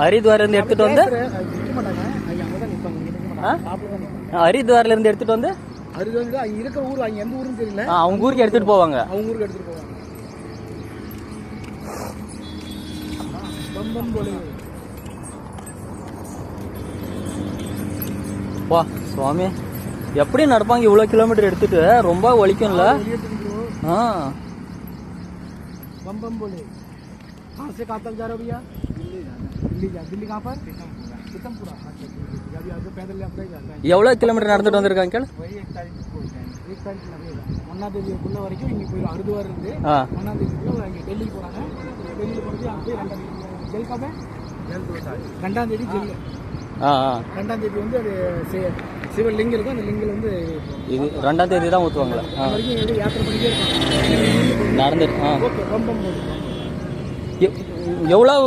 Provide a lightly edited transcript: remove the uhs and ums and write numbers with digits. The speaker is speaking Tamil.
ஹரித்வார்ல இருந்து எடுத்துட்டு வந்து ஹரித்வார்ல இருந்து எடுத்துட்டு வந்து இருக்கிற ஊர் அங்க எந்த ஊருன்னு தெரியல, அவங்க ஊருக்கு எடுத்துட்டு போவாங்க. அவங்க ஊருக்கு எடுத்துட்டு போவாங்க. வா சுவாமி, எப்படி நடப்பாங்க இவ்வளவு கிலோமீட்டர் எடுத்துட்டு? ரொம்ப வலிக்கும்ல. बम बोले। कहाँ से कहाँ तक जा रहे हो भैया? दिल्ली जा। दिल्ली कहाँ पर? पीतमपुरा। अभी आगे पैदल यात्रा ही जाता है। எவ்வளவு கிலோமீட்டர் நடந்துட்டு வந்திருக்காங்க? वही 1 तारीख को पहुंचाएंगे। 1 तारीख लगेगा। मन्ना देवी कुल्ला वரைக்கும் இங்க போய் हरिद्वार இருந்து मन्ना देवी இங்க டெல்லி போறாங்க. டெல்லி போய் அங்க ஜெல் கபே ஜெல் 2 तारीख 2ஆம் தேதி ஜெல். 2ஆம் தேதி வந்து அது சிவலிங்கம் இருக்கும். அந்த லிங்கம் வந்து இது 2ஆம் தேதி தான் ஊத்துவாங்களா? வரைக்கும் யாத்திரை பண்ணிட்டே இருக்காங்க. நடந்து எவ்வளவு